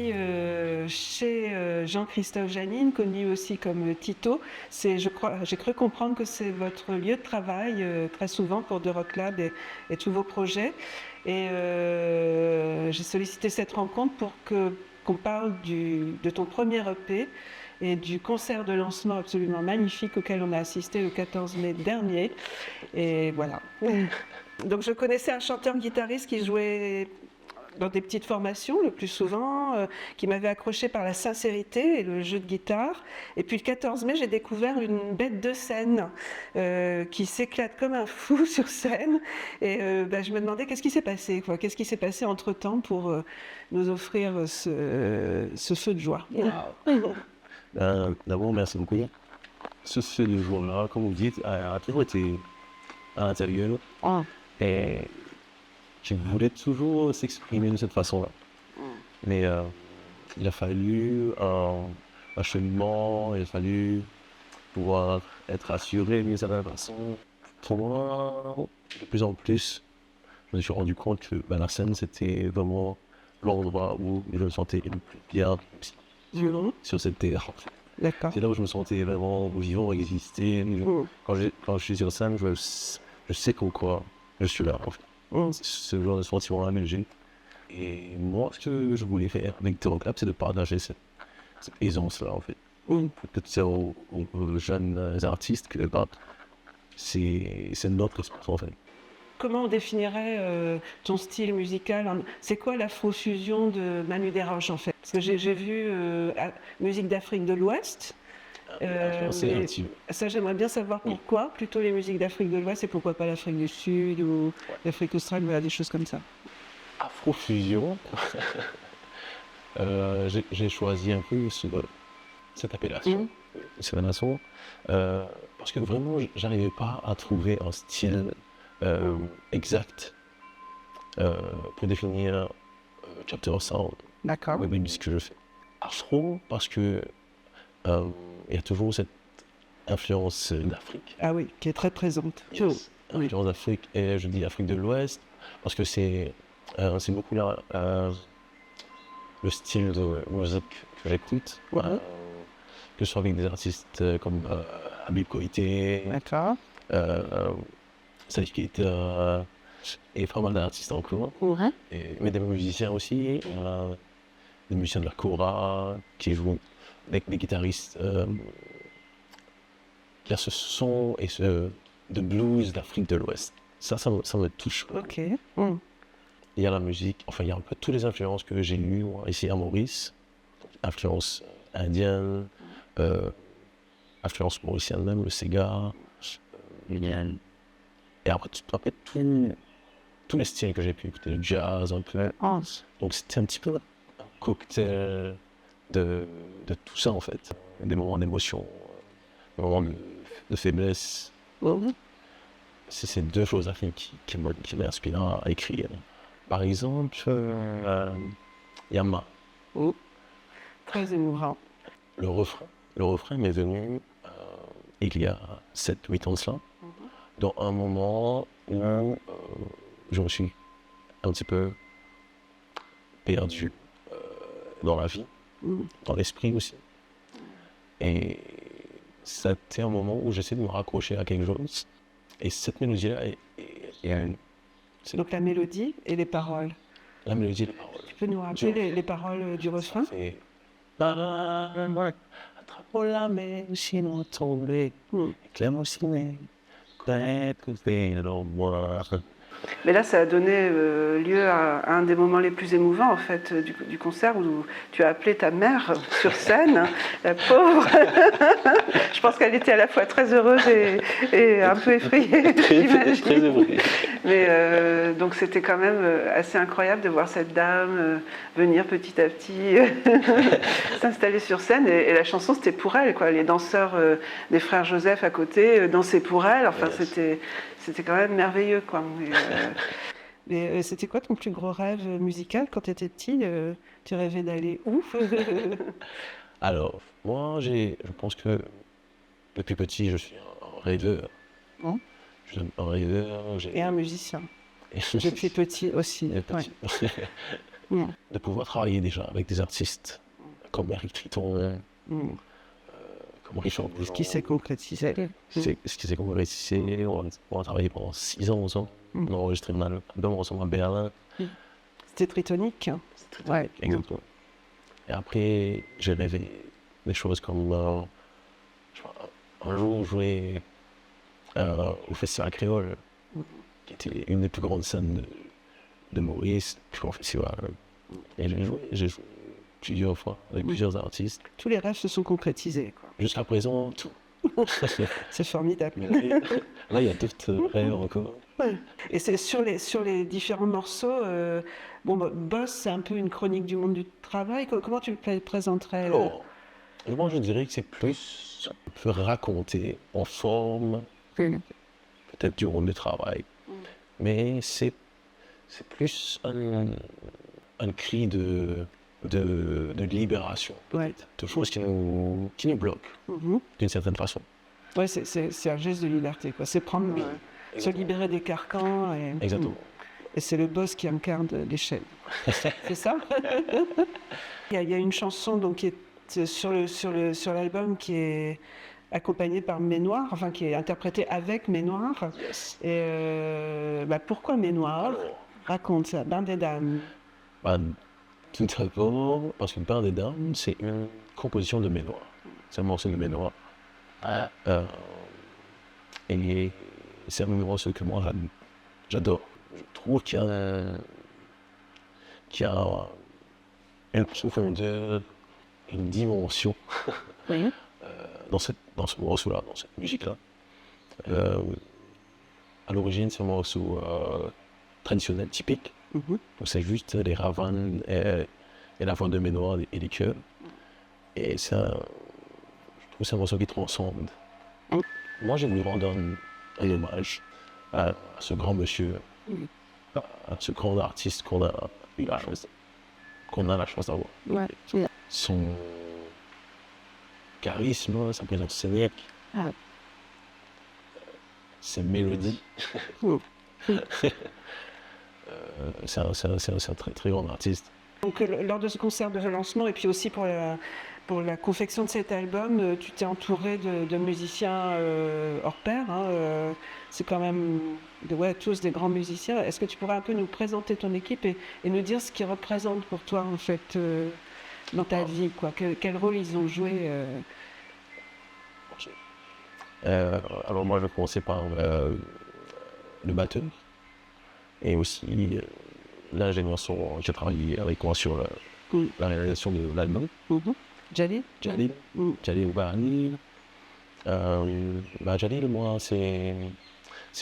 suis chez Jean-Christophe Janine, connu aussi comme Tito. J'ai cru comprendre que c'est votre lieu de travail très souvent pour The Rock Lab et tous vos projets. Et j'ai sollicité cette rencontre pour qu'on parle de ton premier EP et du concert de lancement absolument magnifique auquel on a assisté le 14 mai dernier. Et voilà. Donc je connaissais un chanteur-guitariste qui jouait dans des petites formations le plus souvent, qui m'avait accroché par la sincérité et le jeu de guitare. Et puis le 14 mai, j'ai découvert une bête de scène qui s'éclate comme un fou sur scène. Et je me demandais qu'est-ce qui s'est passé, quoi. Qu'est-ce qui s'est passé entre-temps pour nous offrir ce feu de joie. Wow. D'abord, merci beaucoup. Ce feu de joie-là, comme vous dites, a toujours été à l'intérieur. Et je voulais toujours s'exprimer de cette façon-là. Mais il a fallu un cheminement, il a fallu pouvoir être assuré d'une certaine façon. Pour moi, de plus en plus, je me suis rendu compte que la scène, c'était vraiment l'endroit où je me sentais le plus bien sur cette terre. D'accord. C'est là où je me sentais vraiment vivant, exister. Quand je suis sur scène, je sais pourquoi je suis là. En fait. C'est ce genre de sentiment-là que j'ai. Et moi, ce que je voulais faire avec The Rock Lab, c'est de partager cette aisance-là, en fait. Peut-être c'est aux jeunes artistes que c'est notre espace, en fait. Comment on définirait ton style musical? C'est quoi l'afrofusion de Manu Desroches, en fait? Parce que j'ai vu musique d'Afrique de l'Ouest. Ça, j'aimerais bien savoir pourquoi. Plutôt les musiques d'Afrique de l'Ouest et pourquoi pas l'Afrique du Sud ou l'Afrique australe, voilà, des choses comme ça. Afrofusion, j'ai choisi un peu cette appellation, parce que vraiment, j'arrivais pas à trouver un style exact pour définir Chapter Sound. D'accord. La musique que je fais. Afro, parce que il y a toujours cette influence d'Afrique. Ah oui, qui est très présente. Yes. Influence d'Afrique, et je dis Afrique de l'Ouest, parce que c'est beaucoup le style de musique que j'écoute, que ce soit avec des artistes comme Habib Koité, Salif Keita, et pas mal d'artistes en commun, mais des musiciens aussi, des musiciens de la Kora, qui jouent avec des guitaristes qui a ce son et de blues d'Afrique de l'Ouest. Ça me touche. Ok. Il y a la musique, enfin il y a un peu toutes les influences que j'ai eues ici à Maurice, influence indienne, influence mauricienne même, le Sega, et après tous les styles que j'ai pu écouter, le jazz un peu. Donc c'était un petit peu un cocktail de tout ça en fait, des moments d'émotion, des moments de faiblesse. C'est ces deux choses qui m'inspirent à écrire. Par exemple, Yama. Très émouvant. Le refrain m'est venu il y a 7-8 ans de cela, dans un moment où je me suis un petit peu perdu dans la vie, dans l'esprit aussi. Et c'était un moment où j'essaie de me raccrocher à quelque chose. Et cette mélodie-là, Donc la mélodie et les paroles. La mélodie et les paroles. Tu peux nous rappeler les paroles du refrain? C'est attrape la main, sinon tomber, éclaire-moi sinon, Mais là, ça a donné lieu à un des moments les plus émouvants en fait du concert où tu as appelé ta mère sur scène, la pauvre. Je pense qu'elle était à la fois très heureuse et un peu effrayée, j'imagine. Très effrayée. Mais donc c'était quand même assez incroyable de voir cette dame venir petit à petit s'installer sur scène et la chanson c'était pour elle, quoi. Les danseurs des frères Joseph à côté dansaient pour elle. Enfin c'était quand même merveilleux, quoi. Mais c'était quoi ton plus gros rêve musical quand tu étais petit? Tu rêvais d'aller où? Alors, moi, je pense que depuis petit, je suis un rêveur. Je suis un rêveur. Et un musicien. Depuis petit aussi. Petit. de pouvoir travailler déjà avec des artistes comme Eric Triton, comme Richard Boujon. Ce qui s'est concrétisé. Ce qui s'est concrétisé. On a travaillé pendant 6 ans ensemble. On a enregistré un album ensemble à Berlin. C'était Tritonique. Ouais. Exactement. Et après, j'ai rêvé des choses comme un jour jouer au Festival Créole, qui était une des plus grandes scènes de Maurice, plus grand festival. Et j'ai joué plusieurs fois avec plusieurs artistes. Tous les rêves se sont concrétisés, quoi. Jusqu'à présent, tout. C'est formidable. Là, il y a d'autres rêves encore. Ouais. Et c'est sur les différents morceaux. Boss, c'est un peu une chronique du monde du travail. Comment tu le présenterais Alors, moi, je dirais que c'est plus un peu raconté en forme, peut-être du monde du travail. Mais c'est plus un cri de libération, peut-être. De choses qui nous bloquent, d'une certaine façon. Ouais, c'est un geste de liberté, quoi. C'est prendre, se libérer des carcans. Exactement. Et c'est le boss qui incarne l'échelle. C'est ça. Il y a une chanson donc, qui est sur l'album qui est accompagnée par Ménoir, enfin qui est interprétée avec Ménoir. Yes. Et pourquoi Ménoir? Raconte ça, Bain des Dames. Tout d'abord, parce que Bain des Dames, c'est une composition de Ménoir. C'est un morceau de Ménoir. Et c'est un morceau que moi j'adore. Je trouve qu'il y a une profondeur, une dimension dans ce morceau-là, dans cette musique-là. À l'origine, c'est un morceau traditionnel, typique. Donc c'est juste les ravanes et la voix de Ménoir et les chœurs. Et ça, je trouve que c'est un morceau qui transcende. Moi, j'ai voulu rendre un hommage à ce grand monsieur, à ce grand artiste qu'on a la chance d'avoir. Ouais. Son charisme, sa présence scénique, ses mélodies. C'est un très très grand artiste. Donc lors de ce concert de lancement et puis aussi pour la confection de cet album, tu t'es entouré de musiciens hors pair. C'est quand même tous des grands musiciens. Est-ce que tu pourrais un peu nous présenter ton équipe et nous dire ce qu'ils représentent pour toi en fait dans ta vie, quoi. Quel rôle ils ont joué Alors moi je vais commencer par le batteur et aussi l'ingénieur son. J'ai travaillé avec moi sur la réalisation de l'album. Jalil Oubani. Jalil, moi, c'est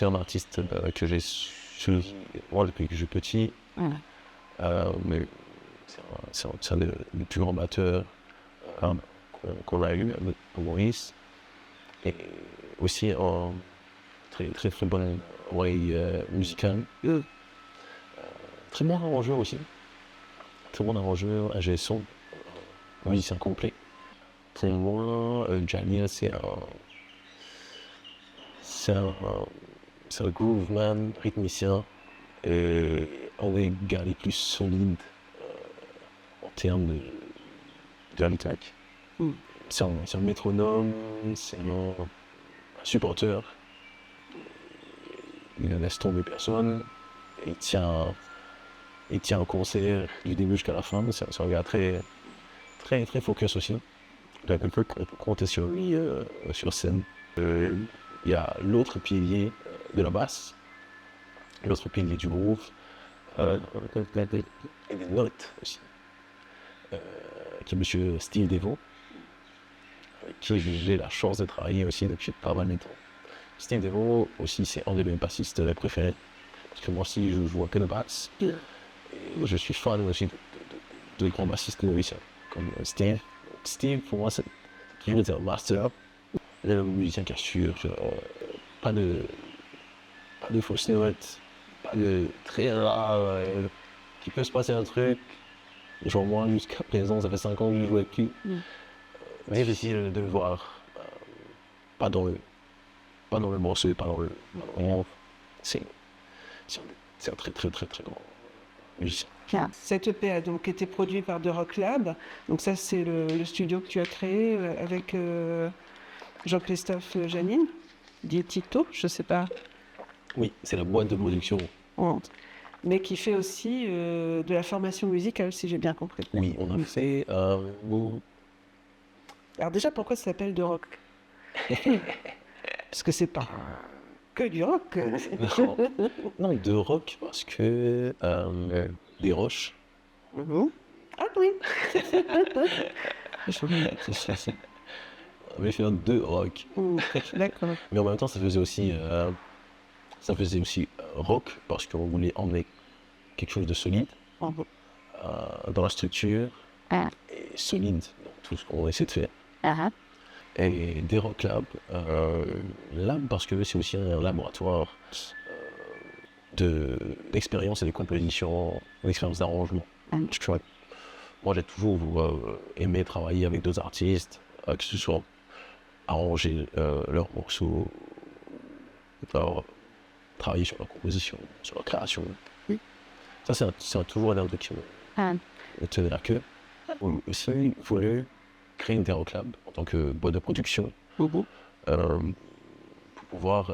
un artiste que j'ai suivi moi depuis que je suis petit. Mais c'est un des plus grands batteurs qu'on a eu avec Maurice. Et aussi un très très très bon oreille musicale. Très bon arrangeur aussi. Très bon arrangeur, ingé son, musicien complet. Pour moi, Jalil, c'est un grooveman, rythmicien, on est gars les plus solides en termes de rythmique. C'est un métronome, c'est un supporteur. Il ne laisse tomber personne. Il tient un concert du début jusqu'à la fin. C'est un gars très, très, très focus aussi. Donc on peut compter sur lui sur scène. Il y a l'autre pilier de la basse, l'autre pilier du groove, et des notes aussi, qui est monsieur Steve Devon, avec qui j'ai la chance de travailler aussi depuis pas mal de temps. Steve Devon aussi, c'est un de mes bassistes préférés, parce que moi aussi je joue que de basse. Et je suis fan aussi de grands bassistes musiciens, comme Steve. Steve, pour moi, c'est toujours un master. Le musicien qui assure, pas de fausses notes, pas de très rare, qui peut se passer un truc. Genre moi, jusqu'à présent, ça fait 5 ans que je joue avec lui. Mais j'essaie de le voir, pas dans le morceau, pas dans le... C'est un très très très très grand musicien. Cette EP a donc été produite par The Rock Lab. Donc ça, c'est le studio que tu as créé avec Jean-Christophe Janine, dit Tito, je ne sais pas. Oui, c'est la boîte de production. Oh. Mais qui fait aussi de la formation musicale, si j'ai bien compris. Oui, on a fait... Alors déjà, pourquoi ça s'appelle The Rock? Parce que c'est pas que du rock. Non, de rock parce que des roches. Ah oui. On avait fait de rock. D'accord. Mais en même temps, ça faisait aussi rock parce qu'on voulait emmener quelque chose de solide dans la structure et solide dans tout ce qu'on essaie de faire. Et des rock lab, lab parce que c'est aussi un laboratoire d'expérience et de composition, d'expérience d'arrangement. Moi, j'ai toujours aimé travailler avec d'autres artistes, que ce soit arranger leurs morceaux, travailler sur leur composition, sur leur création. Ça, c'est toujours un truc qui me tenait à cœur. Aussi, il voulait créer une rock lab en tant que boîte de production pour pouvoir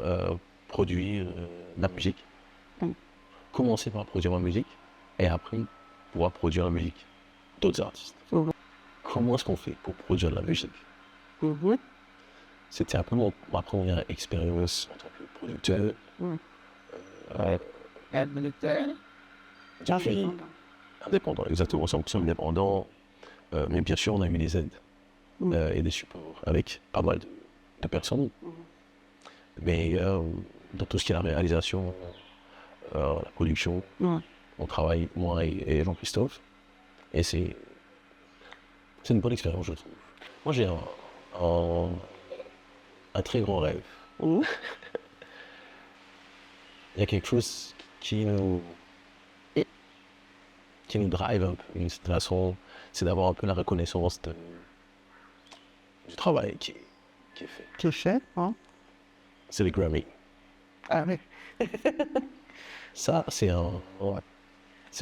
produire la musique. Commencer par produire la musique et après pouvoir produire la musique d'autres artistes. Comment est-ce qu'on fait pour produire de la musique? C'était un peu ma première expérience en tant que producteur. Indépendant, exactement. C'est indépendant. Mais bien sûr, on a eu des aides et des supports avec pas mal de personnes. Mais dans tout ce qui est la réalisation, la production, on travaille, moi et Jean-Christophe. Et c'est une bonne expérience, je trouve. Moi, j'ai un très grand rêve. Il y a quelque chose qui nous drive un peu d'une certaine façon, c'est d'avoir un peu la reconnaissance du travail qui est fait. Qui est fait, hein? C'est les Grammy. Ah oui. Ça, c'est un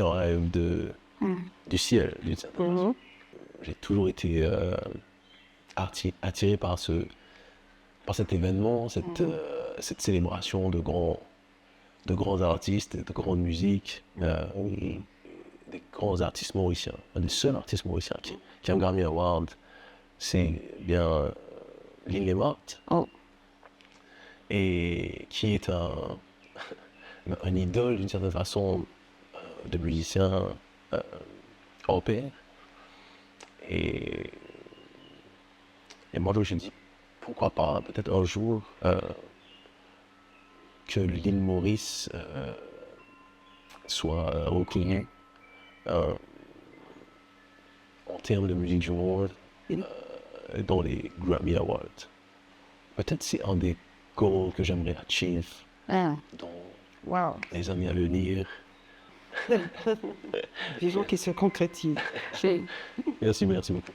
rêve du ciel, d'une certaine façon. J'ai toujours été attiré par cet événement, cette célébration de grands artistes, de grande musique, des grands artistes mauriciens. Un des seuls artistes mauriciens qui a un Grammy Award, c'est bien Lynn Lemart, et qui est un idole d'une certaine façon de musicien européen. Et moi, je me suis dit, pourquoi pas, peut-être un jour, que l'île Maurice soit reconnue en termes de musique du monde dans les Grammy Awards. Peut-être c'est un des goals que j'aimerais achieve dans les années à venir. Vivons qui se concrétise. Merci beaucoup.